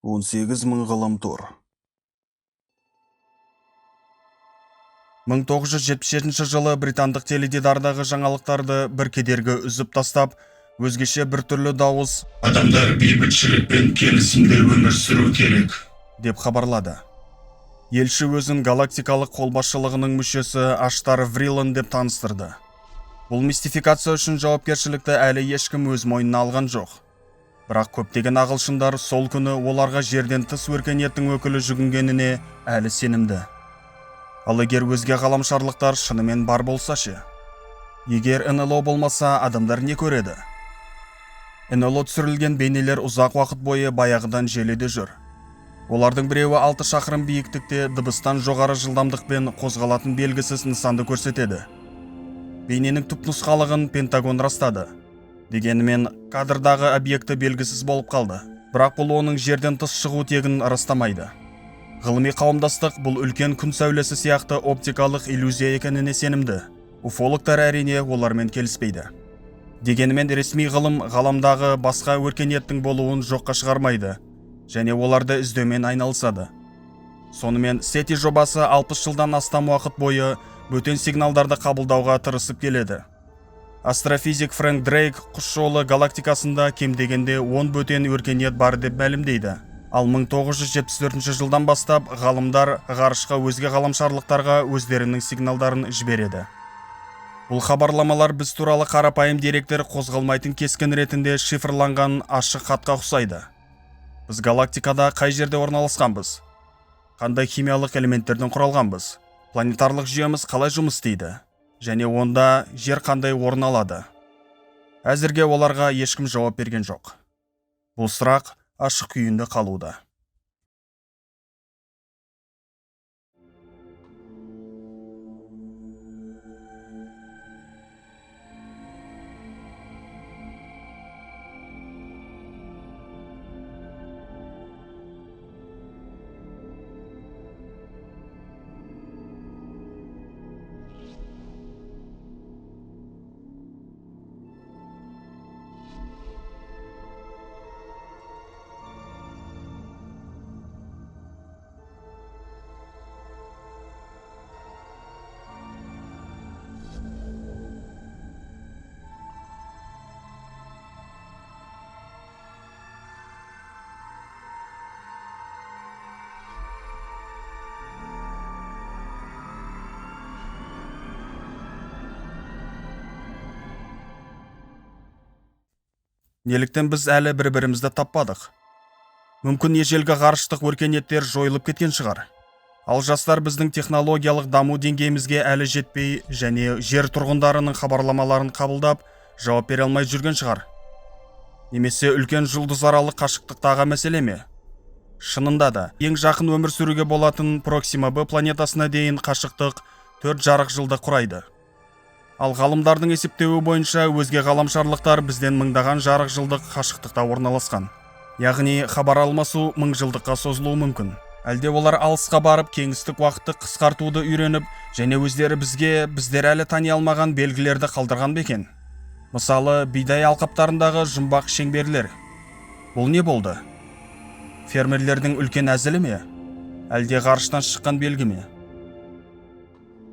18.000 ғаламтор. 1977 жылы британдық теледидардағы жаңалықтарды бір кедергі үзіп тастап, өзгеше бір түрлі дауыс «Адамдар бейбітшілік пен келісімде өмір сүру керек» деп хабарлады. Елші өзін галактикалық қолбасшылығының мүшесі Аштар Врилан деп таныстырды. Бұл мистификация үшін жауапкершілікті әлі ешкім өз мойнына алған жоқ. Бірақ көптеген ағылшындар сол күні оларға жерден тыс өркениеттің өкілі жүгінгеніне әлі сенімді. Ал егер өзге ғаламшарлықтар шынымен бар болса ше? Егер НЛО болмаса, адамдар не көреді? НЛО түсірілген бейнелер ұзақ уақыт бойы баяғыдан желіде жүр. Олардың біреуі 6 шақырым биіктікте дыбыстан жоғары жылдамдықпен қозғалатын белгісіз нысанды көрсетеді. Бейненің түпнұсқалығын Пентагон растады. Дегенмен, кадрдағы объекті белгісіз болып қалды. Бірақ бұл оның жерден тыс шығу тегін растамайды. Ғылыми қауымдастық бұл үлкен күн сәулесі сияқты оптикалық иллюзия екеніне сенімді. Уфологтар әрине олармен келіспейді. Дегенмен ресми ғылым ғаламдағы басқа өркениеттің болуын жоққа шығармайды, және оларды іздеумен айналысады. Сонымен SETI жобасы 60 жылдан астам уақыт бойы бөтен сигналдарды қабылдауға тырысып келеді. Астрофизик Фрэнк Дрейк құс жолы галактикасында кем дегенде 10 бөтен өркениет бар деп мәлімдейді. Ал 1974 жылдан бастап ғалымдар ғарышқа өзге ғаламшарлықтарға өздерінің сигналдарын жібереді. Бұл хабарламалар біз туралы қарапайым деректер қозғалмайтын кескен ретінде шифрланған ашық хатқа ұқсайды. Біз галактикада қай жерде орналасқанбыз? Қандай химиялық элементтерден құралғанбыз? Планетарлық жүйеміз қалай жұмыс істейді? Және онда жер қандай орын алады? Әзірге оларға ешкім жауап берген жоқ. Бұл сұрақ ашық күйінде қалуда. Неліктен біз әлі бір-бірімізді таппадық? Мүмкін ежелгі ғарыштық өркениеттер жойылып кеткен шығар. Ал жастар біздің технологиялық даму деңгейімізге әлі жетпей және жер тұрғындарының хабарламаларын қабылдап, жауап бере алмай жүрген шығар. Немесе үлкен жұлдызаралық қашықтықтағы мәселе ме? Шынында да, ең жақын өмір сүруге болатын Проксима Б планетасына дейін қашықтық 4 жарық жылды құрайды. Ал ғалымдардың есептеуі бойынша өзге ғаламшарлықтар бізден мыңдаған жарық жылдық қашықтықта орналасқан. Яғни хабар алмасу 1000 жылдыққа созылуы мүмкін. Әлде олар алысқа барып кеңістік уақытты қысқартуды үйреніп, және өздері біздер әлі тани алмаған белгілерді қалдырған бекен? Мысалы, бидай алқаптарындағы жұмбақ шеңберлер. Бұл не болды? Фермерлердің үлкен әзілі ме? Әлде ғарыштан шыққан белгі ме?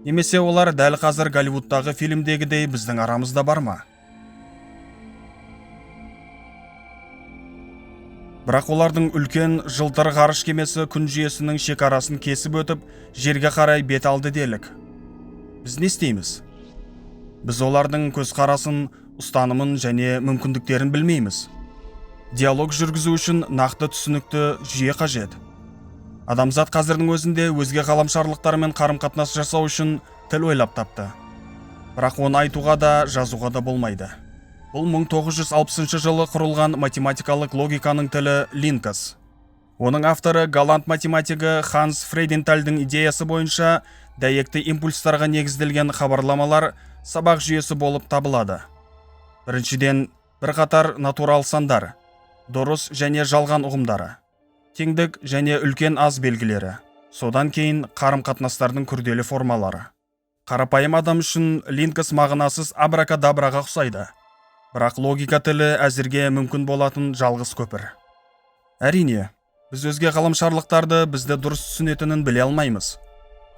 Немесе олар дәл қазір Голливудтағы фильмдегідей біздің арамызда бар ма? Бірақ олардың үлкен жылтыр ғарыш кемесі күн жүйесінің шекарасын кесіп өтіп, жерге қарай бет алды делік. Біз не істейміз? Біз олардың көзқарасын, ұстанымын және мүмкіндіктерін білмейміз. Диалог жүргізу үшін нақты түсінікті жүйе қажет. Адамзат қазірдің өзінде өзге ғаламшарлықтармен қарым-қатынас жасау үшін тіл ойлап тапты. Бірақ оны айтуға да, жазуға да болмайды. Бұл 1960 жылы құрылған математикалық логиканың тілі Линкас. Оның авторы голланд математигі Ханс Фрейдентальдың идеясы бойынша дәйекті импульстарға негізделген хабарламалар сабақ жүйесі болып табылады. Біріншіден, бірқатар натурал сандар, дұрыс және жалған ұғымдары, теңдік және үлкен аз белгілері. Содан кейін қарым-қатынастардың күрделі формалары. Қарапайым адам үшін Линкас мағынасыз абракадабраға ұқсайды. Бірақ логика тілі әзірге мүмкін болатын жалғыз көпір. Әрине, Біз өзге ғаламшарлықтарды бізді дұрыс түсінетінін біле алмаймыз.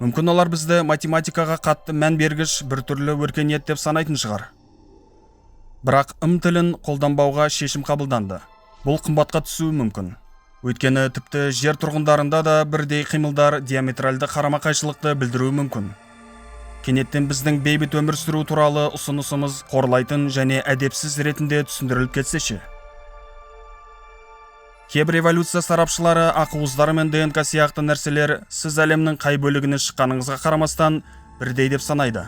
Мүмкін олар бізді математикаға қатты мән бергіш біртүрлі өркениет деп санайтын шығар. Бірақ тілін қолданбауға шешім қабылданды. Бұл қымбатқа түсуі мүмкін. Өйткені тіпті жер тұрғындарында да бірдей қимылдар диаметралды қарама-қайшылықты білдіруі мүмкін. Кенеттен біздің бейбіт өмір сүру туралы ұсынысымыз қорлайтын және әдепсіз ретінде түсіндіріліп кетсеші. Кейбір эволюция сарапшылары ақуыздары мен ДНК сияқты нәрселер сіз әлемнің қай бөлігіне шыққаныңызға қарамастан бірдей деп санайды.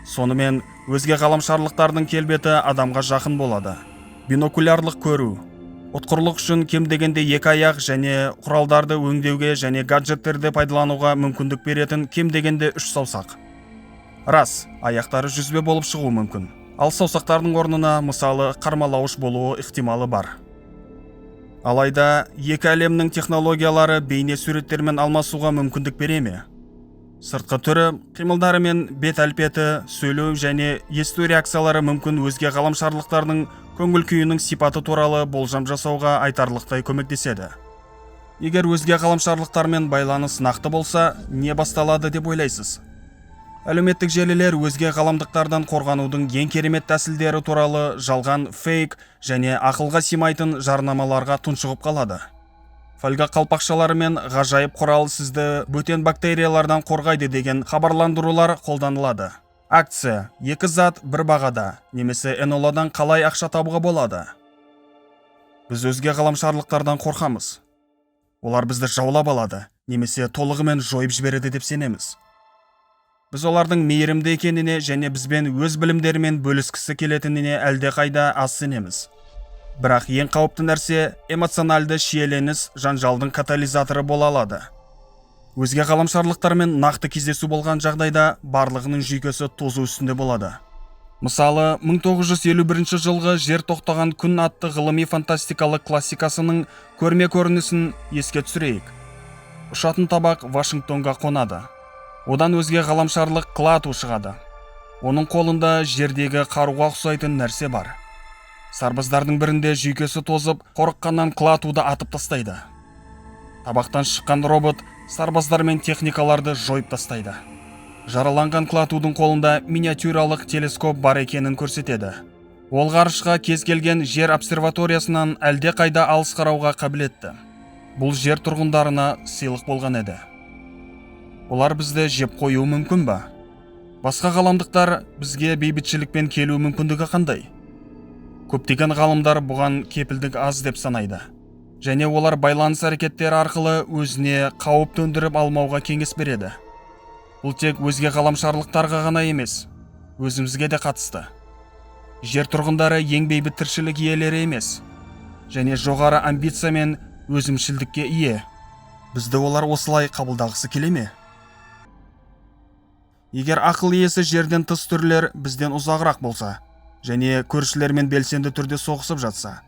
Сонымен өзге ғаламшарлықтардың келбеті адамға жақын болады. Бинокулярлық көру, ұтқырлық үшін кем дегенде 2 аяқ және құралдарды өңдеуге және гаджеттерді пайдалануға мүмкіндік беретін кем дегенде 3 саусақ. Рас, аяқтары жүзбе болып шығуы мүмкін. Ал саусақтардың орнына мысалы қармалауыш болуы ықтималы бар. Алайда екі әлемнің технологиялары бейне суреттермен алмасуға мүмкіндік бере ме? Сыртқы түрі, қимылдары мен бет әлпеті, сөйлеу және есту реакциялары мүмкін өзге ғаламшарлықтардың көңіл күйінің сипаты туралы болжам жасауға айтарлықтай көмектеседі. Егер өзге ғаламшарлықтармен байланыс нақты болса, не басталады деп ойлайсыз? Әлеуметтік желілер өзге ғаламдықтардан қорғанудың ең керемет тәсілдері туралы жалған, фейк және ақылға симайтын жарнамаларға тұншығып қалады. Фольга қалпақшалары мен ғажайып құрал сізді бөтен бактериялардан қорғайды деген хабарландырулар қолданылады. Акция: 2 зат 1 бағада, немесе Эноладан қалай ақша табуға болады. Біз өзге ғаламшарлықтардан қорқамыз. Олар бізді жаулап алады, немесе толығымен жойып жібереді деп сенеміз. Біз олардың мейірімді екеніне және бізбен өз білімдерімен бөліскісі келетініне әлдеқайда аз сенеміз. Бірақ ең қауіпті нәрсе эмоционалды шиеленіс жанжалдың катализаторы бола алады. Өзге ғаламшарлықтармен нақты кездесу болған жағдайда барлығының жүйкесі тозу үстінде болады. Мысалы, 1951 жылғы Жер тоқтаған күн атты ғылыми фантастикалық классикасының көрме көрінісін еске түсірейік. Ұшатын табақ Вашингтонға қонады. Одан өзге ғаламшарлық Клаату шығады. Оның қолында жердегі қаруға ұқсайтын нәрсе бар. Сарбаздардың бірінде жүйкесі тозып, қорыққаннан Клаатуды атып тастайды. Табақтан шыққан робот сарбаздар мен техникаларды жойып тастайды. Жараланған Клаатудың қолында миниатюралық телескоп бар екенін көрсетеді. Ол ғарышқа кез келген жер обсерваториясынан әлде қайда алыс қарауға қабілетті. Бұл жер тұрғындарына сыйлық болған еді. Олар бізді жеп қоюы мүмкін ба? Басқа ғаламдықтар бізге бейбітшілікпен келу мүмкіндігі қандай? Көптеген ғалымдар бұған кепілдік аз деп санайды. Және олар байланыс әрекеттері арқылы өзіне қауіп төндіріп алмауға кеңес береді. Бұл тек өзге ғаламшарлықтарға ғана емес, өзімізге де қатысты. Жер тұрғындары ең бейбіт тіршілік иелері емес, және жоғары амбиция мен өзімшілдікке ие. Бізді олар осылай қабылдағысы келе ме? Егер ақыл иесі жерден тыс түрлер бізден ұзағырақ болса, және көршілермен белсенді түрде соғысып жатса,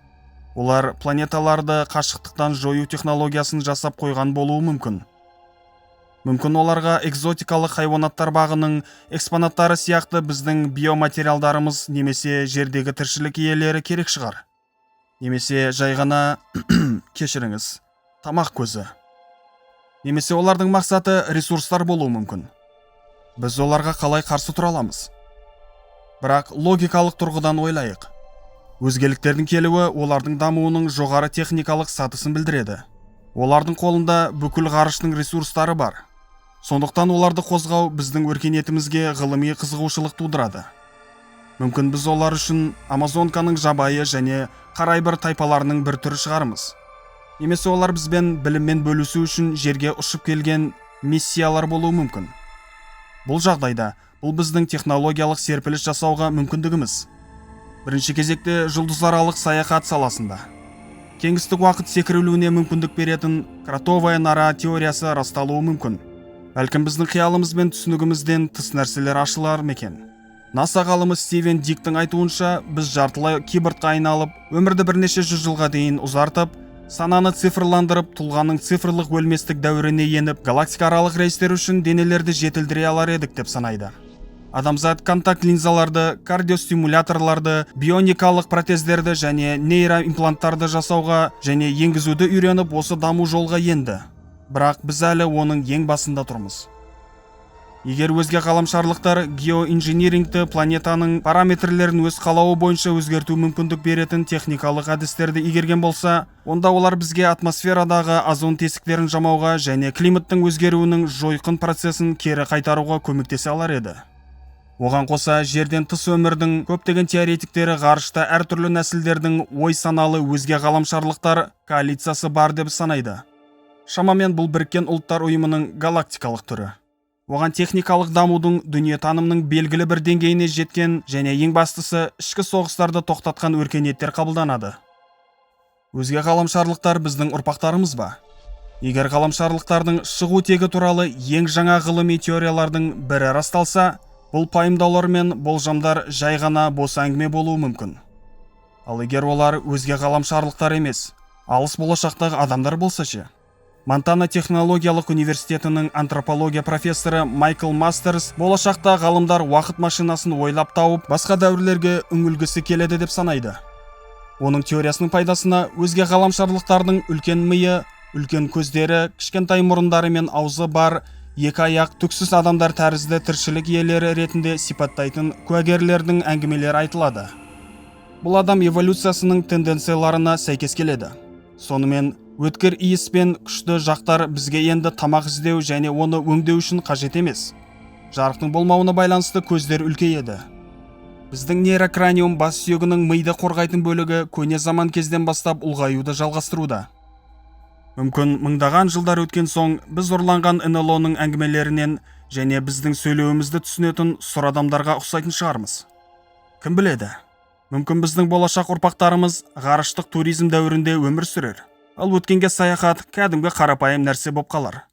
олар планеталарды қашықтықтан жою технологиясын жасап қойған болуы мүмкін. Мүмкін оларға экзотикалық хайуанаттар бағының экспонаттары сияқты біздің биоматериалдарымыз немесе жердегі тіршілік иелері керек шығар. Немесе жай ғана кешіріңіз, тамақ көзі. Немесе олардың мақсаты ресурстар болуы мүмкін. Біз оларға қалай қарсы тұра аламыз? Бірақ логикалық тұрғыдан ойлайық. Өзгеліктердің келуі олардың дамуының жоғары техникалық сатысын білдіреді. Олардың қолында бүкіл ғарыштың ресурстары бар. Сондықтан оларды қозғау біздің өркениетімізге ғылыми қызығушылық тудырады. Мүмкін біз олар үшін Амазонканың жабайы және қарайбір тайпаларының бір түрі шығармыз. Немесе олар бізбен біліммен бөлісу үшін жерге ұшып келген миссиялар болуы мүмкін. Бұл жағдайда бұл біздің технологиялық серпіліс жасауға мүмкіндігіміз. Бірінші кезекте жұлдызаралық саяхат саласында. Кеңістік уақыт секірілуіне мүмкіндік беретін кротовая нора теориясы расталуы мүмкін. Бәлкім біздің қиялымыз бен түсінігімізден тыс нәрселер ашылар мекен. НАСА ғалымы Стивен Диктің айтуынша, біз жартылай киборгқа айналып, өмірді бірнеше жүз жылға дейін ұзартып, сананы цифрландырып, тұлғаның цифрлық өлместік дәуіріне еніп, галактика аралық рейстер үшін денелерді жетілдіре алар едік деп санайды. Адамзат контакт линзаларды, кардиостимуляторларды, бионикалық протездерді және нейроимпланттарды жасауға және енгізуді үйреніп осы даму жолға енді. Бірақ біз әлі оның ең басында тұрмыз. Егер өзге ғаламшарлықтар геоинжинирингті планетаның параметрлерін өз қалауы бойынша өзгерту мүмкіндік беретін техникалық әдістерді игерген болса, онда олар бізге атмосферадағы озон тесіктерін жамауға және климаттың өзгеруінің жойқын процесін кері қайтаруға көмектесе алар еді. Оған қоса, жерден тыс өмірдің көптеген теоретиктері ғарышта әртүрлі нәсілдердің ой саналы өзге ғаламшарлықтар коалициясы бар деп санайды. Шамамен бұл біріккен ұлттар ұйымының галактикалық түрі. Оған техникалық дамудың дүниетанымның белгілі бір деңгейіне жеткен және ең бастысы ішкі соғыстарды тоқтатқан өркениеттер қабылданады. Өзге ғаламшарлықтар біздің ұрпақтарымыз ба? Егер ғаламшарлықтардың шығу тегі туралы ең жаңа ғылыми теориялардың бірі расталса, бұл пайымдаулар мен болжамдар жай ғана бос әңгіме болуы мүмкін. Ал егер олар өзге ғаламшарлықтар емес, алыс болашақтағы адамдар болса ше? Монтана технологиялық университетінің антропология профессоры Майкл Мастерс болашақта ғалымдар уақыт машинасын ойлап тауып, басқа дәуірлерге үңілгісі келеді деп санайды. Оның теориясының пайдасына өзге ғаламшарлықтардың үлкен миы, үлкен көздері, кішкентай мұрындары мен аузы бар, екі аяқ түксіз адамдар тәрізді тіршілік иелері ретінде сипаттайтын куәгерлердің әңгімелері айтылады. Бұл адам эволюциясының тенденцияларына сәйкес келеді. Сонымен, өткір иіс пен күшті жақтар бізге енді тамақ іздеу және оны өңдеу үшін қажет емес. Жарықтың болмауына байланысты көздер үлкейеді. Біздің нейрокраниум бас сүйегінің миды қорғайтын бөлігі көне заман кезден бастап ұлғаюды жалғастыруда. Мүмкін мыңдаған жылдар өткен соң біз ұрланған НЛО-ның әңгімелерінен және біздің сөйлеуімізді түсінетін сұр адамдарға ұқсайтын шығармыз. Кім біледі? Мүмкін біздің болашақ ұрпақтарымыз ғарыштық туризм дәуірінде өмір сүрер. Ал өткенге саяхат кәдімгі қарапайым нәрсе боп қалар.